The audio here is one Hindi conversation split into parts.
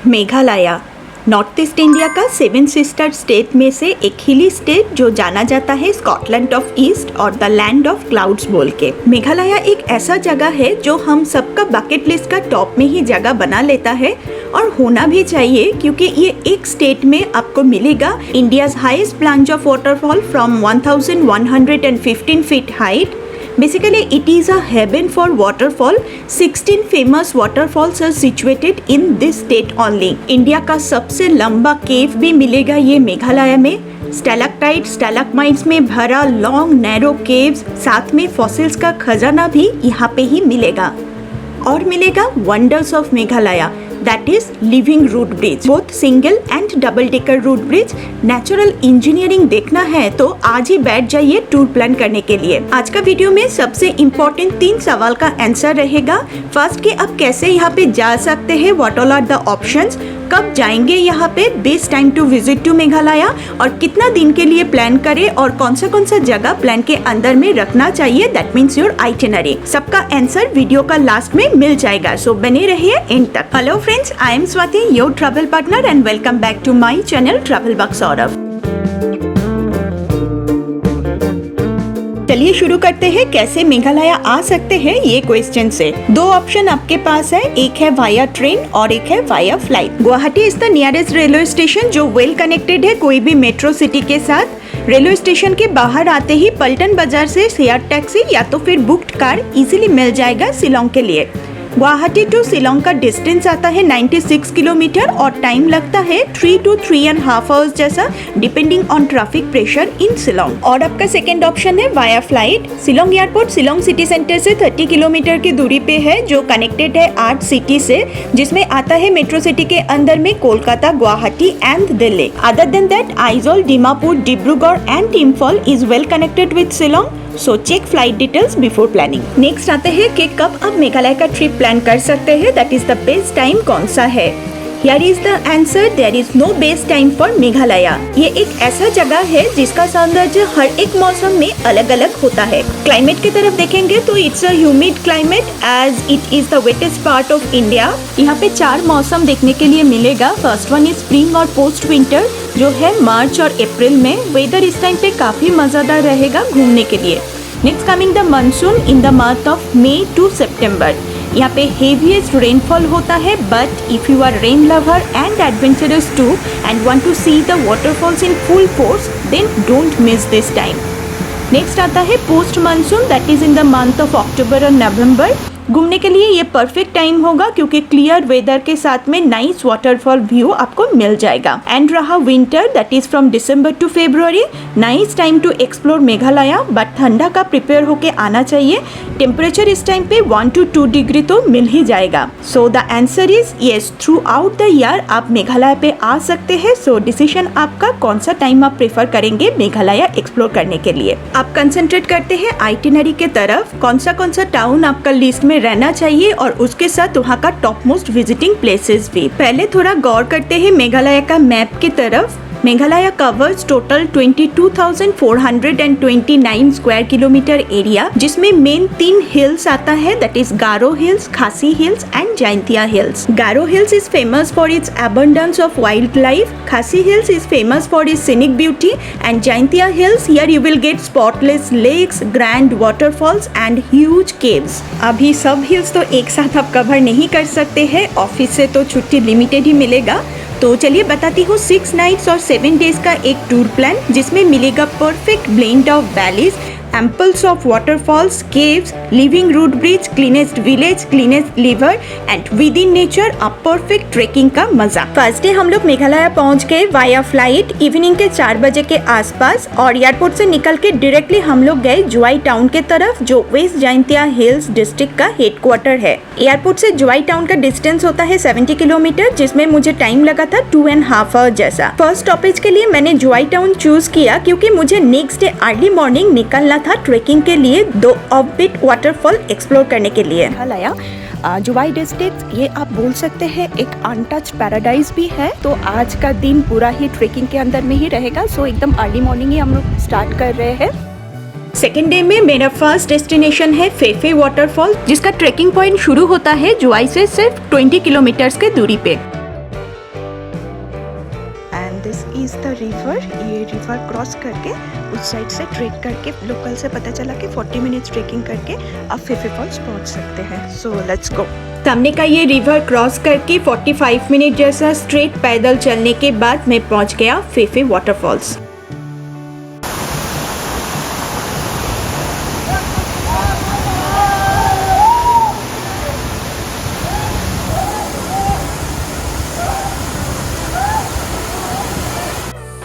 मेघालय नॉर्थ ईस्ट इंडिया का 7 सिस्टर स्टेट में से एक हिली स्टेट जो जाना जाता है स्कॉटलैंड ऑफ ईस्ट और द लैंड ऑफ क्लाउड्स बोल के। मेघालय एक ऐसा जगह है जो हम सबका बकेट लिस्ट का टॉप में ही जगह बना लेता है और होना भी चाहिए, क्योंकि ये एक स्टेट में आपको मिलेगा India's highest प्लांज of waterfall from 1115 feet height. Basically, it is a heaven for waterfall. 16 famous waterfalls are situated in this state only. India का सबसे लंबा केव भी मिलेगा ये मेघालय में। स्टैलेक्टाइट स्टैलेक्माइट्स में भरा लॉन्ग नैरो केव्स, साथ में फॉसिल्स का खजाना भी यहाँ पे ही मिलेगा। और मिलेगा wonders of Meghalaya, that is living root bridge, both single and double decker root bridge। Natural engineering देखना है तो आज ही बैठ जाइए टूर प्लान करने के लिए। आज का वीडियो में सबसे इम्पोर्टेंट 3 सवाल का आंसर रहेगा। फर्स्ट कि आप कैसे यहाँ पे जा सकते हैं, what all are the options, कब जाएंगे यहाँ पे, best time to visit to Meghalaya, और कितना दिन के लिए प्लान करें और कौन सा जगह प्लान के अंदर में रखना चाहिए, दैट मीन्स योर आइटिनरी। सबका आंसर वीडियो का लास्ट में मिल जाएगा, सो बने रहिए एंड तक। Hello friends, I am Swati, your travel partner, and welcome back to my channel travel bug Saurabh. चलिए शुरू करते हैं कैसे मेघालय आ सकते हैं ये क्वेश्चन से। 2 ऑप्शन आपके पास है, एक है वाया ट्रेन और एक है via flight. Guwahati is the nearest railway station जो वेल कनेक्टेड है कोई भी मेट्रो सिटी के साथ। रेलवे स्टेशन के बाहर आते ही पल्टन बाजार से शेयर टैक्सी या तो फिर बुक्ड कार इजीली मिल जाएगा शिलोंग के लिए। गुवाहाटी टू शिलोंग का डिस्टेंस आता है 96 किलोमीटर और टाइम लगता है 3 to 3.5 आवर्स जैसा, depending on traffic pressure in Shillong. और आपका सेकेंड ऑप्शन है via flight. Shillong airport Shillong city centre से 30 किलोमीटर की दूरी पे है, जो कनेक्टेड है 8 सिटी से, जिसमें आता है मेट्रो सिटी के अंदर में Kolkata, Guwahati and Delhi. Other than that Aizawl, Dimapur, Dibrugarh and Imphal is well connected with Shillong, so check flight details before planning. Next आते हैं कि कब आप मेघालय का ट्रिप प्लान कर सकते हैं, that is the best time कौन सा है। Here is the answer, there is no best time for Meghalaya. ये एक ऐसा जगह है जिसका सौंदर्य हर एक मौसम में अलग अलग होता है। क्लाइमेट की तरफ देखेंगे तो it's a humid climate as it is the wettest part of India. यहाँ पे 4 मौसम देखने के लिए मिलेगा। फर्स्ट वन इज स्प्रिंग और पोस्ट विंटर जो है मार्च और अप्रैल में। वेदर इस टाइम पे काफी मजेदार रहेगा घूमने के लिए। Next coming the monsoon in the month of May to September. यहाँ पे हेवीएस्ट रेनफॉल होता है, but if you are rain lover and adventurous to and want to see the waterfalls in full force, then don't miss this time. Next आता है post monsoon, that is in the month of October और नवंबर। घूमने के लिए ये परफेक्ट टाइम होगा क्योंकि क्लियर वेदर के साथ में नाइस वाटरफॉल व्यू आपको मिल जाएगा। एंड रहा winter, that is from December to February. Nice time to explore Meghalaya, but ठंडा का प्रिपेयर होके आना चाहिए। टेम्परेचर इस टाइम पे 1 to 2 डिग्री तो मिल ही जाएगा। So the answer is yes, through out the year आप मेघालय पे आ सकते हैं। सो डिसीजन आपका, कौन सा टाइम आप प्रेफर करेंगे मेघालय एक्सप्लोर करने के लिए। आप कंसंट्रेट करते हैं आइटिनरी के तरफ, कौन सा टाउन आपका लिस्ट में रहना चाहिए और उसके साथ वहाँ का टॉप मोस्ट विजिटिंग प्लेसेस भी। पहले थोड़ा गौर करते हैं मेघालय का मैप की तरफ। Meghalaya covers total 22,429 square kilometre area, जिसमें मेन 3 हिल्स आता है, दैट इज गारो हिल्स, खासी hills and Jaintia hills. Garo hills is famous for its abundance of wildlife, खासी hills is famous for its scenic beauty, and Jaintia hills, here you will get spotless lakes, grand waterfalls and huge caves। अभी सब हिल्स तो एक साथ आप कवर नहीं कर सकते हैं, ऑफिस से तो छुट्टी लिमिटेड ही मिलेगा। तो चलिए बताती हूँ 6 नाइट्स और 7 डेज का एक टूर प्लान, जिसमें मिलेगा perfect blend of valleys, amples of waterfalls, caves, living root bridge, cleanest village, cleanest river and with in nature a perfect trekking का मजा। फर्स्ट डे हम लोग मेघालय पहुंच गए वाया फ्लाइट इवनिंग के 4 बजे के आसपास, और एयरपोर्ट से निकल के डायरेक्टली हम लोग गए जुआई टाउन के तरफ, जो वेस्ट जैंतिया हिल्स डिस्ट्रिक्ट का हेडक्वार्टर है। एयरपोर्ट से जुआई टाउन का डिस्टेंस होता है 70 किलोमीटर, जिसमें मुझे टाइम लगा था 2.5 आवर जैसा। फर्स्ट स्टॉपेज के लिए मैंने जुआई टाउन चूज किया क्योंकि मुझे नेक्स्ट डे अर्ली मॉर्निंग निकलना था ट्रेकिंग के लिए 2 ऑफबीट वाटरफॉल एक्सप्लोर करने के लिए। मेघालय जुआई डिस्ट्रिक्ट, ये आप बोल सकते हैं एक अनटच्ड पैराडाइज भी है। तो आज का दिन पूरा ही ट्रेकिंग के अंदर में ही रहेगा। सो एकदम अर्ली मॉर्निंग ही हम लोग स्टार्ट कर रहे हैं। सेकेंड डे में मेरा फर्स्ट डेस्टिनेशन है फेफे वाटरफॉल, जिसका ट्रेकिंग पॉइंट शुरू होता है जुआई से सिर्फ 20 किलोमीटर के दूरी पे। This is the river. ये रिवर क्रॉस करके उस साइड से ट्रेक करके लोकल से पता चला कि 40 मिनट्स ट्रेकिंग करके आप फेफे फॉल्स पहुंच सकते हैं। So let's go. सामने का ये रिवर क्रॉस करके 45 मिनट जैसा स्ट्रेट पैदल चलने के बाद मैं पहुंच गया फेफे वाटरफॉल्स।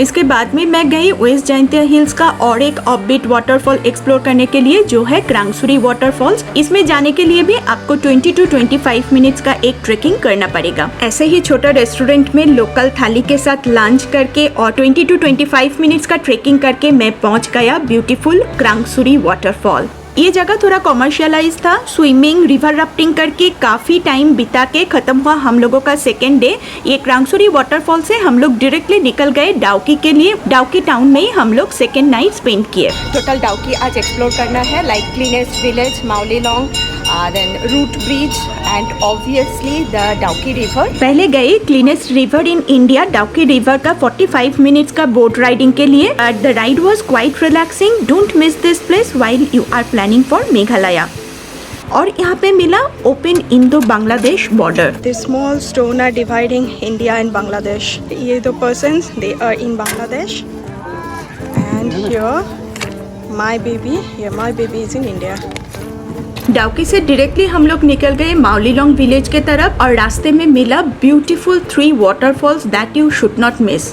इसके बाद में मैं गई वेस्ट जयंतिया हिल्स का और एक ऑफबीट वाटरफॉल एक्सप्लोर करने के लिए, जो है क्रांगसुरी वाटरफॉल्स। इसमें जाने के लिए भी आपको 20 to 25 मिनट्स का एक ट्रेकिंग करना पड़ेगा। ऐसे ही छोटा रेस्टोरेंट में लोकल थाली के साथ लंच करके और 20 to 25 मिनट्स का ट्रेकिंग करके मैं पहुंच गया ब्यूटीफुल क्रांगसुरी वाटरफॉल। ये जगह थोड़ा कॉमर्शियलाइज था। स्विमिंग, रिवर राफ्टिंग करके काफी टाइम बिता के खत्म हुआ हम लोगों का सेकेंड डे। ये क्रांगसुरी वाटरफॉल से हम लोग डायरेक्टली निकल गए डाउकी के लिए। डाउकी टाउन में ही हम लोग सेकेंड नाइट स्पेंड किए। टोटल डाउकी आज एक्सप्लोर करना है, like cleanest village, Mawlynnong, then root bridge and obviously the Dauki river। पहले गए cleanest river in India Dawki river का 45 मिनट्स का बोट राइडिंग के लिए। The ride was quite relaxing। Don't miss this place while you are planning for Meghalaya. और यहाँ पे मिला open Indo Bangladesh border. This small stone are dividing India and Bangladesh। ये दो persons they are in Bangladesh and here my baby is in India। Dawki से डायरेक्टली हम लोग निकल गए माउलीलोंग विलेज के तरफ और रास्ते में मिला beautiful 3 waterfalls that you should not miss.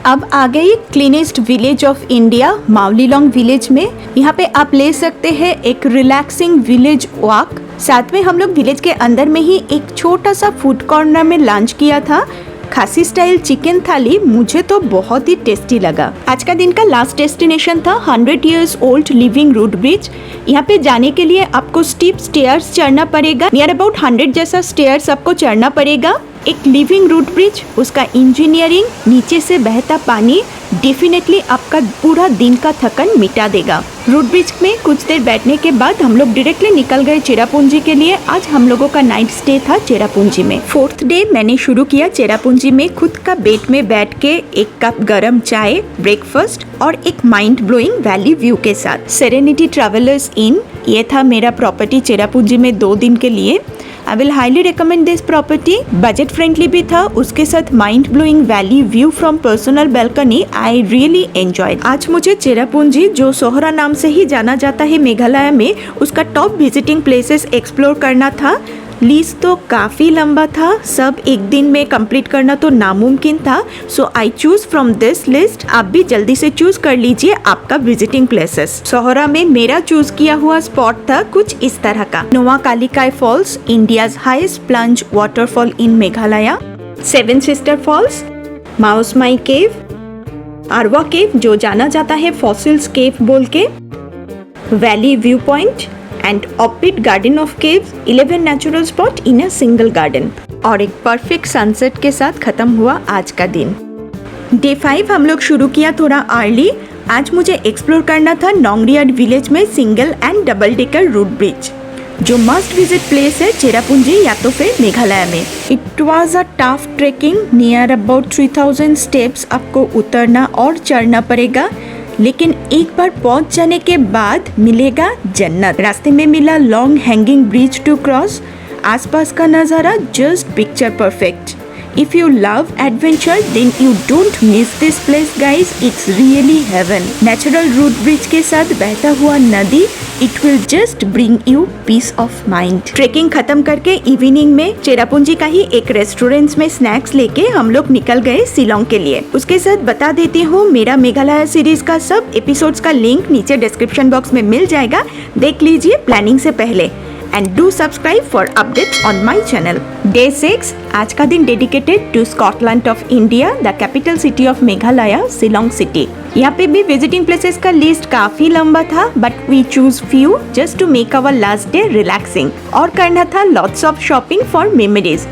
अब आ गई cleanest village of India Mawlynnong village में। यहाँ पे आप ले सकते हैं एक रिलैक्सिंग विलेज वॉक। साथ में हम लोग विलेज के अंदर में ही एक छोटा सा फूड कॉर्नर में लंच किया था। खासी स्टाइल चिकन थाली मुझे तो बहुत ही टेस्टी लगा। आज का दिन का लास्ट डेस्टिनेशन था 100 years old living root bridge. यहाँ पे जाने के लिए आपको स्टीप स्टेयर्स चढ़ना पड़ेगा। नियर अबाउट 100 जैसा स्टेयर्स आपको चढ़ना पड़ेगा। एक लिविंग रूट ब्रिज, उसका इंजीनियरिंग, नीचे से बहता पानी डेफिनेटली आपका पूरा दिन का थकन मिटा देगा। रूट ब्रिज में कुछ देर बैठने के बाद हम लोग डायरेक्टली निकल गए चेरापूंजी के लिए। आज हम लोगों का नाइट स्टे था चेरापूंजी में। 4th डे मैंने शुरू किया चेरापूंजी में खुद का बेड में बैठ के एक कप गरम चाय, ब्रेकफास्ट और एक माइंड ब्लोइंग वैली व्यू के साथ। सेरेनिटी ट्रैवलर्स इन, ये था मेरा प्रॉपर्टी चेरापूंजी में 2 दिन के लिए। I will highly recommend this property. Budget friendly भी था, उसके साथ mind blowing valley view from personal balcony. I really enjoyed. आज मुझे चेरापूंजी, जो सोहरा नाम से ही जाना जाता है मेघालय में, उसका टॉप विजिटिंग प्लेसेस एक्सप्लोर करना था। लिस्ट तो काफ़ी लंबा था, सब एक दिन में कंप्लीट करना तो नामुमकिन था। So I choose from this list. आप भी जल्दी से चूज कर लीजिए आपका विजिटिंग प्लेसेस। सोहरा में मेरा चूज किया हुआ स्पॉट था कुछ इस तरह का। Nohkalikai falls, India's highest plunge waterfall in Meghalaya. 7 sister falls, Mawsmai cave, Arwah cave जो जाना जाता है फॉसिल्स केव बोल के, valley view point and offbeat garden of caves, 11 natural spot in a single garden. और एक परफेक्ट सनसेट के साथ खत्म हुआ आज का दिन। डे 5 हम लोग शुरू किया थोड़ा अर्ली। आज मुझे एक्सप्लोर करना था नोंगरियाड विलेज में single and double decker root bridge, जो मस्ट विजिट प्लेस है चेरापूंजी या तो फिर मेघालय में। It was a tough trekking, near about 3000 steps आपको उतरना और चढ़ना पड़ेगा, लेकिन एक बार पहुंच जाने के बाद मिलेगा जन्नत। रास्ते में मिला long hanging bridge to cross. आसपास का नज़ारा just picture perfect. If you love adventure, then you don't miss this place, guys. It's really heaven. Natural root bridge के साथ बहता हुआ नदी, it will just bring you peace of mind. Trekking खत्म करके इवनिंग में चेरापूंजी का ही एक रेस्टोरेंट में स्नैक्स लेके हम लोग निकल गए शिलोंग के लिए। उसके साथ बता देती हूँ, मेरा मेघालय सीरीज का सब एपिसोड्स का लिंक नीचे डिस्क्रिप्शन बॉक्स में मिल जाएगा, देख लीजिए प्लानिंग से पहले। And do subscribe for updates on my channel. Day 6, आज का दिन dedicated to Scotland of India, the capital city of Meghalaya, Shillong city. यहाँ पे भी visiting places का लिस्ट काफी लंबा था, but we choose few just to make our last day relaxing. और करना था lots of shopping for memories.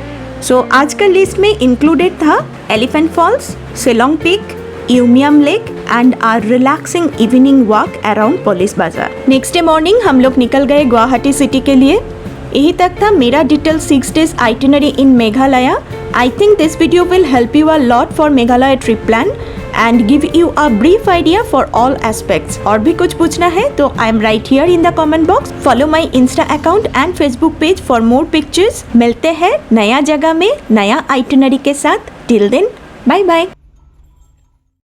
So आज का लिस्ट में included था Elephant Falls, Shillong Peak, Umiam Lake and our relaxing evening walk around Police Bazaar. Next day morning हम लोग निकल गए गुवाहाटी सिटी के लिए। यही तक था मेरा detail 6 days itinerary in Meghalaya. I think this video will help you a lot for Meghalaya trip plan and give you a brief idea for all aspects. और भी कुछ पूछना है तो I am right here in the comment box. Follow my Insta account and Facebook page for more pictures. मिलते हैं नया जगह में नया itinerary के साथ. Till then, bye bye.